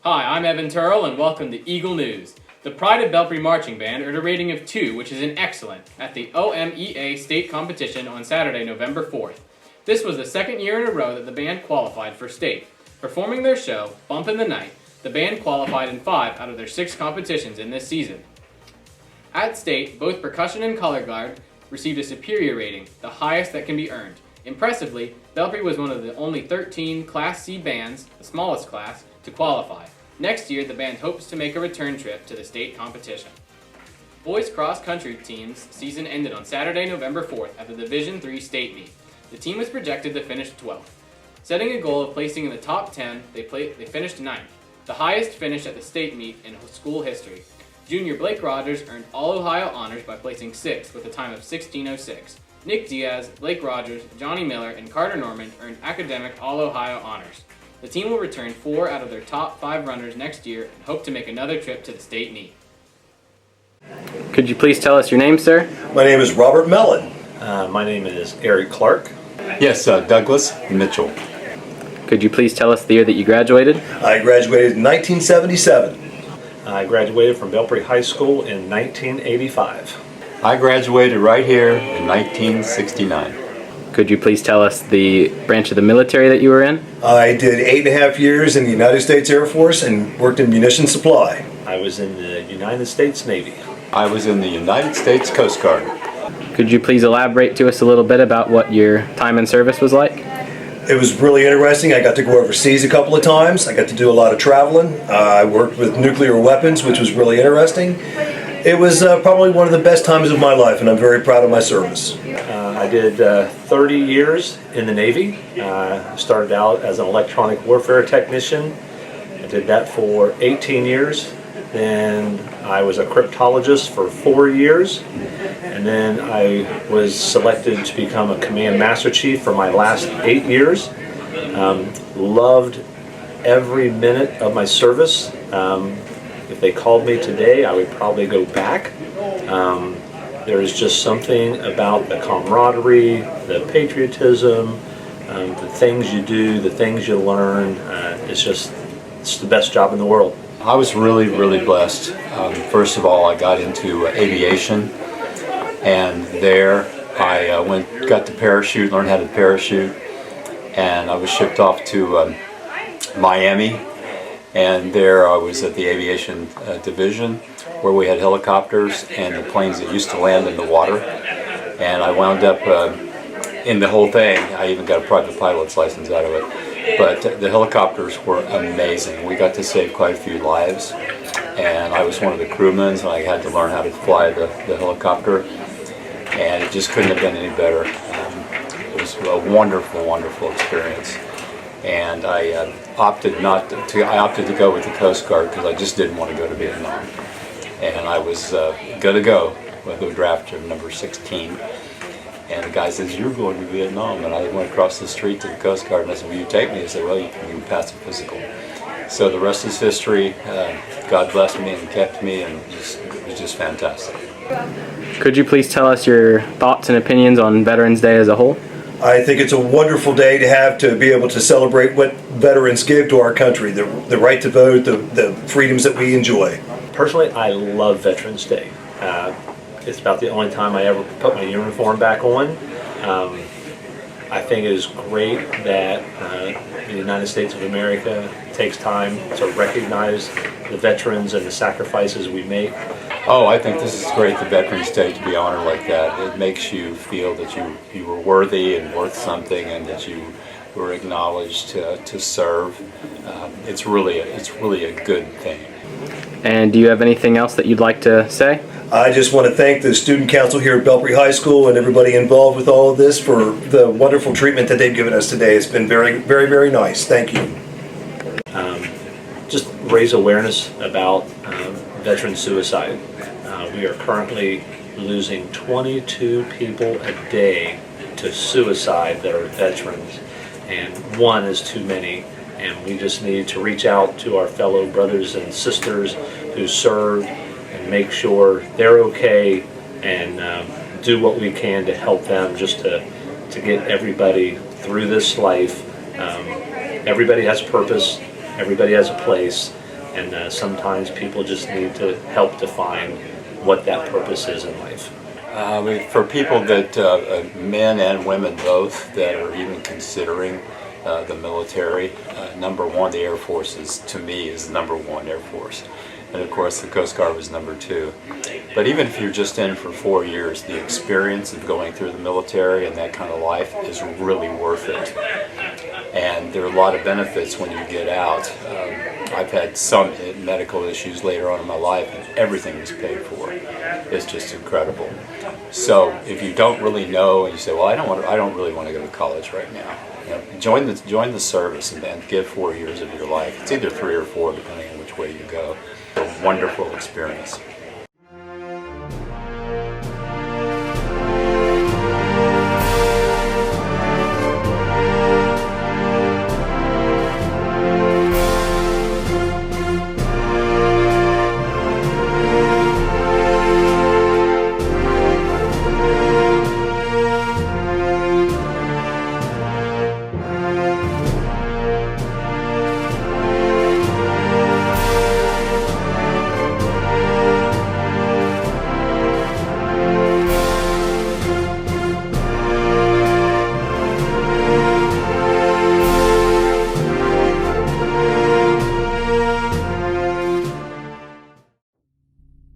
Hi, I'm Evan Turrell and welcome to Eagle News. The Pride of Belpre Marching Band earned a rating of 2, which is an excellent, at the OMEA state competition on Saturday, November 4th. This was the second year in a row that the band qualified for state. Performing their show, Bump in the Night, the band qualified in 5 out of their 6 competitions in this season. At state, both percussion and color guard received a superior rating, the highest that can be earned. Impressively, Belpre was one of the only 13 Class C bands, the smallest class, to qualify. Next year, the band hopes to make a return trip to the state competition. Boys cross-country team's season ended on Saturday, November 4th at the Division III state meet. The team was projected to finish 12th. Setting a goal of placing in the top 10, they finished 9th, the highest finish at the state meet in school history. Junior Blake Rogers earned All-Ohio honors by placing 6th with a time of 16:06. Nick Diaz, Blake Rogers, Johnny Miller, and Carter Norman earned academic All-Ohio honors. The team will return 4 out of their top 5 runners next year and hope to make another trip to the state meet. Could you please tell us your name, sir? My name is Robert Mellon. My name is Eric Clark. Yes, Douglas Mitchell. Could you please tell us the year that you graduated? I graduated in 1977. I graduated from Belpre High School in 1985. I graduated right here in 1969. Could you please tell us the branch of the military that you were in? I did 8.5 years in the United States Air Force and worked in munitions supply. I was in the United States Navy. I was in the United States Coast Guard. Could you please elaborate to us a little bit about what your time in service was like? It was really interesting. I got to go overseas a couple of times. I got to do a lot of traveling. I worked with nuclear weapons, which was really interesting. It was probably one of the best times of my life, and I'm very proud of my service. I did 30 years in the Navy. Started out as an electronic warfare technician. I did that for 18 years. Then I was a cryptologist for 4 years. And then I was selected to become a Command Master Chief for my last 8 years. Loved every minute of my service. If they called me today, I would probably go back. There is just something about the camaraderie, the patriotism, the things you do, the things you learn. It's the best job in the world. I was really, really blessed. First of all, I got into aviation, and there I got to parachute, learned how to parachute, and I was shipped off to Miami, and there I was at the aviation division, where we had helicopters and the planes that used to land in the water, and I wound up in the whole thing. I even got a private pilot's license out of it, but the helicopters were amazing. We got to save quite a few lives, and I was one of the crewmen, so I had to learn how to fly the helicopter, and it just couldn't have been any better. It was a wonderful, wonderful experience. And I opted to go with the Coast Guard because I just didn't want to go to Vietnam. And I was going to go with the draft of number 16. And the guy says, "You're going to Vietnam." And I went across the street to the Coast Guard and I said, "Will you take me?" He said, "Well, you can pass the physical." So the rest is history. God blessed me and kept me, and it was just fantastic. Could you please tell us your thoughts and opinions on Veterans Day as a whole? I think it's a wonderful day to be able to celebrate what veterans give to our country, the right to vote, the freedoms that we enjoy. Personally, I love Veterans Day. It's about the only time I ever put my uniform back on. I think it is great that the United States of America takes time to recognize the veterans and the sacrifices we make. Oh, I think this is great, the Veterans Day, to be honored like that. It makes you feel that you were worthy and worth something, and that you were acknowledged to serve. It's really a good thing. And do you have anything else that you'd like to say? I just want to thank the Student Council here at Belpre High School and everybody involved with all of this for the wonderful treatment that they've given us today. It's been very, very, very nice. Thank you. Just raise awareness about veteran suicide. We are currently losing 22 people a day to suicide that are veterans, and one is too many. And we just need to reach out to our fellow brothers and sisters who serve and make sure they're okay, and do what we can to help them, just to get everybody through this life. Everybody has a purpose, everybody has a place, And sometimes people just need to help define what that purpose is in life. For people that, men and women both, that are even considering the military, number one, the Air Force is, to me, is number one, Air Force. And of course the Coast Guard was number two. But even if you're just in for 4 years, the experience of going through the military and that kind of life is really worth it. And there are a lot of benefits when you get out. I've had some medical issues later on in my life, and everything was paid for. It's just incredible. So if you don't really know, and you say, "Well, I don't really want to go to college right now," join the service and give 4 years of your life. It's either 3 or 4, depending on which way you go. A wonderful experience.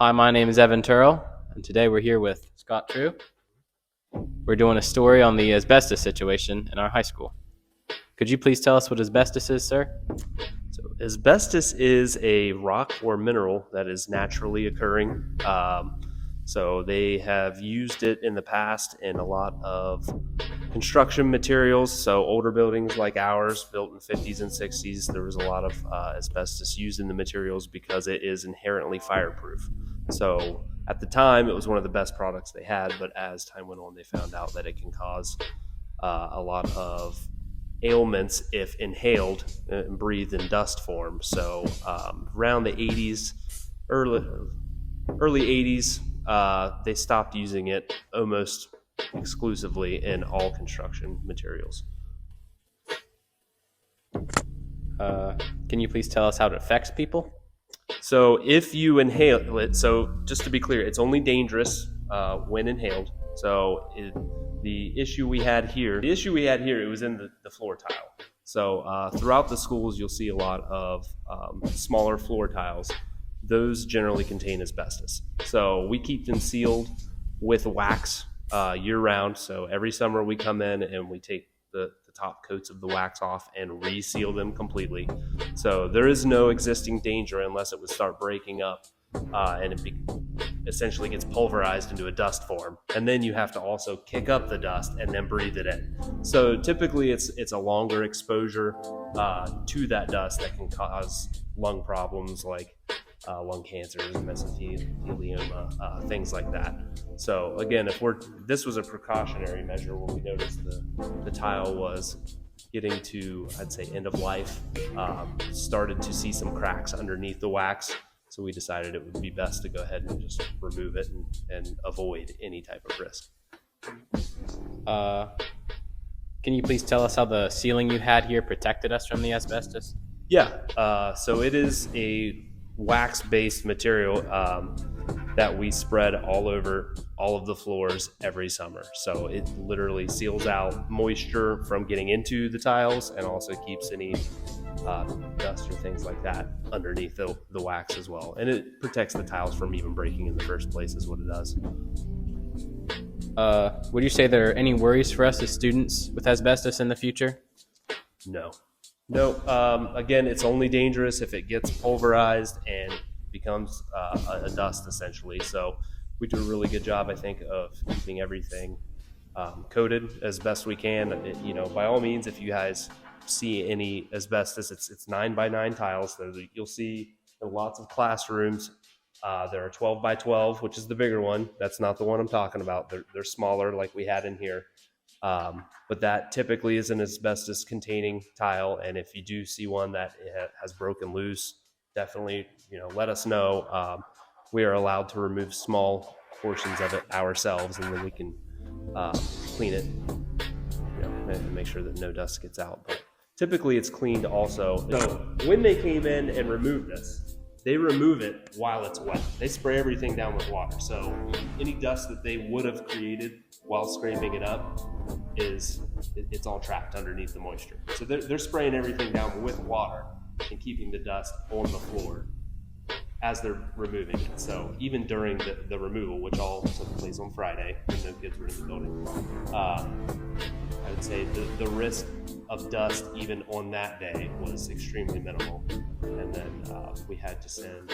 Hi, my name is Evan Turrell, and today we're here with Scott True. We're doing a story on the asbestos situation in our high school. Could you please tell us what asbestos is, sir? So asbestos is a rock or mineral that is naturally occurring. So they have used it in the past in a lot of construction materials. So older buildings like ours, built in 50s and 60s, there was a lot of asbestos used in the materials because it is inherently fireproof. So at the time, it was one of the best products they had, but as time went on, they found out that it can cause a lot of ailments if inhaled and breathed in dust form. So around the 80s, early 80s, they stopped using it almost exclusively in all construction materials. Can you please tell us how it affects people? So if you inhale it, so just to be clear, it's only dangerous when inhaled. So the issue we had here, it was in the floor tile. So throughout the schools, you'll see a lot of smaller floor tiles. Those generally contain asbestos. So we keep them sealed with wax year round. So every summer we come in and we take the top coats of the wax off and reseal them completely. So there is no existing danger unless it would start breaking up and it essentially gets pulverized into a dust form. And then you have to also kick up the dust and then breathe it in. So typically it's a longer exposure to that dust that can cause lung problems like lung cancers, mesothelioma, things like that. So again, this was a precautionary measure when we noticed the tile was getting to, I'd say, end of life, started to see some cracks underneath the wax. So we decided it would be best to go ahead and just remove it and avoid any type of risk. Can you please tell us how the sealing you had here protected us from the asbestos? Yeah, so it is a wax-based material that we spread all over all of the floors every summer. So it literally seals out moisture from getting into the tiles and also keeps any dust or things like that underneath the wax as well. And it protects the tiles from even breaking in the first place is what it does. Would you say there are any worries for us as students with asbestos in the future? No. Again, it's only dangerous if it gets pulverized and becomes a dust essentially. So we do a really good job, I think, of keeping everything coated as best we can. By all means, if you guys see any asbestos, it's 9x9 tiles. So you'll see in lots of classrooms. There are 12x12, which is the bigger one. That's not the one I'm talking about. They're smaller, like we had in here. But that typically is an asbestos containing tile. And if you do see one that has broken loose, definitely, let us know. We are allowed to remove small portions of it ourselves, and then we can clean it, and make sure that no dust gets out. But Typically, it's cleaned also. So when they came in and removed this, they remove it while it's wet. They spray everything down with water. So any dust that they would have created while scraping it up it's all trapped underneath the moisture. So they're spraying everything down with water and keeping the dust on the floor as they're removing it. So even during the removal, which all took place on Friday when the kids were in the building, I would say the risk of dust even on that day was extremely minimal. And then we had to send,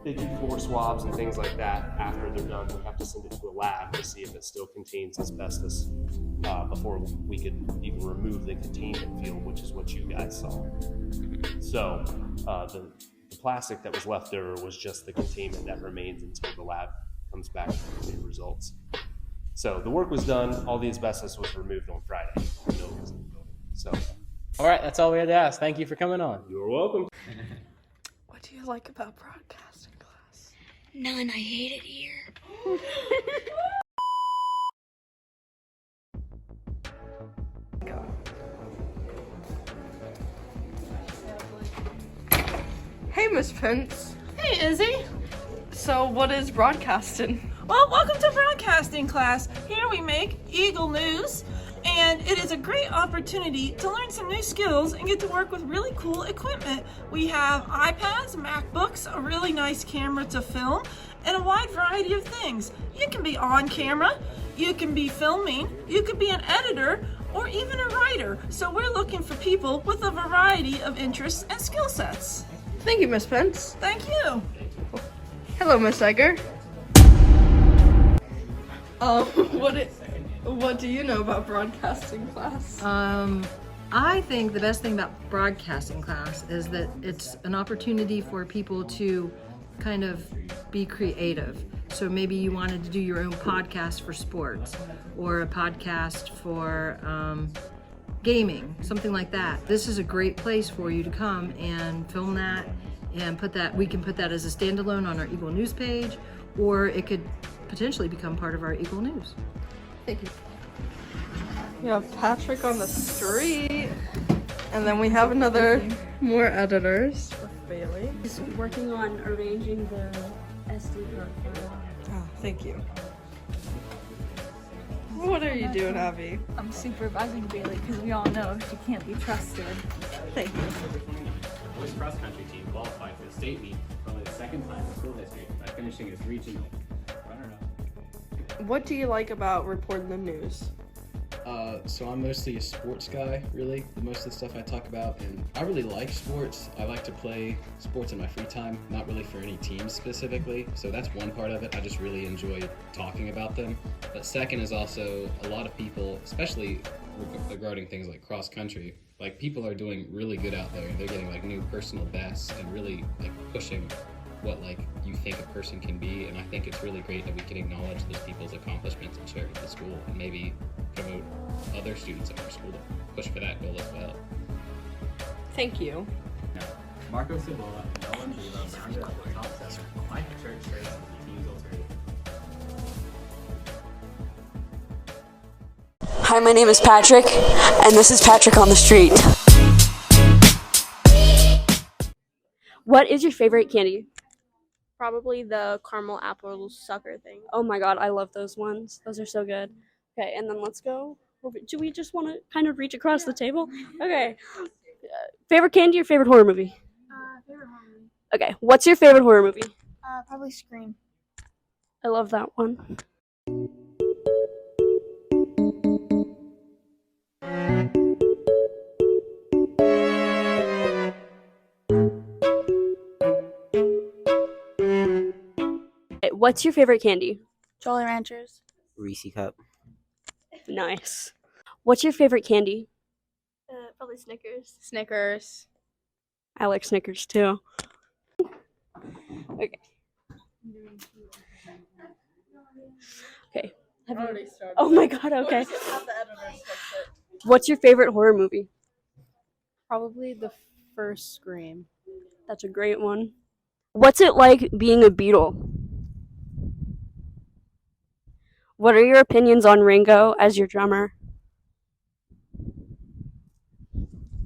they do floor swabs and things like that. After they're done, we have to send it to a lab to see if it still contains asbestos before we could even remove the containment field, which is what you guys saw. So the plastic that was left there was just the containment that remains until the lab comes back with new results. So the work was done. All the asbestos was removed on Friday. No one was in the building. So, All right, that's all we had to ask. Thank you for coming on. you're welcome. What do you like about broadcasting class? None, I hate it here. Go. Hey, Miss Pence. Hey, Izzy. So, what is broadcasting? Well, welcome to broadcasting class. Here we make Eagle News, and it is a great opportunity to learn some new skills and get to work with really cool equipment. We have iPads, MacBooks, a really nice camera to film, and a wide variety of things. You can be on camera, you can be filming, you could be an editor, or even a writer. So we're looking for people with a variety of interests and skill sets. Thank you, Miss Pence. Thank you. Hello, Miss Egger. What do you know about broadcasting class? I think the best thing about broadcasting class is that it's an opportunity for people to kind of be creative. So maybe you wanted to do your own podcast for sports or a podcast for gaming, something like that. This is a great place for you to come and film that and put that, we can put that as a standalone on our Eagle News page, or it could potentially become part of our Eagle News. Thank you. We have Patrick on the street, and then we have more editors with Bailey. Just working on arranging the SD card file. Oh, thank you. What are you doing, Abby? I'm supervising Bailey because we all know she can't be trusted. Thank you. The boys cross country team qualified for the state meet for only the second time in school history by finishing as regional runner-up. What do you like about reporting the news? So I'm mostly a sports guy, really. Most of the stuff I talk about, and I really like sports. I like to play sports in my free time, not really for any teams specifically. So that's one part of it. I just really enjoy talking about them. But second is also a lot of people, especially regarding things like cross country, like people are doing really good out there. They're getting like new personal bests and really like pushing what like you think a person can be, and I think it's really great that we can acknowledge those people's accomplishments and share it with the school, and maybe promote other students at our school to push for that goal as well. Thank you. Now, Marco Cibola and Nolan Vila rounded up the top 7 Life Church shirts and Teams Alternative. Hi, my name is Patrick, and this is Patrick on the Street. What is your favorite candy? Probably the caramel apple sucker thing. Oh my god, I love those ones. Those are so good. Okay, and then let's go. Do we just want to kind of reach across the table? Okay. Favorite candy or favorite horror movie? Favorite horror movie. Okay, what's your favorite horror movie? Probably Scream. I love that one. What's your favorite candy? Jolly Ranchers. Reese Cup. Nice. What's your favorite candy? Probably Snickers. Snickers. I like Snickers too. Okay. Okay. Oh my god, okay. What's your favorite horror movie? Probably the first Scream. That's a great one. What's it like being a Beatle? What are your opinions on Ringo as your drummer?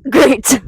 Great.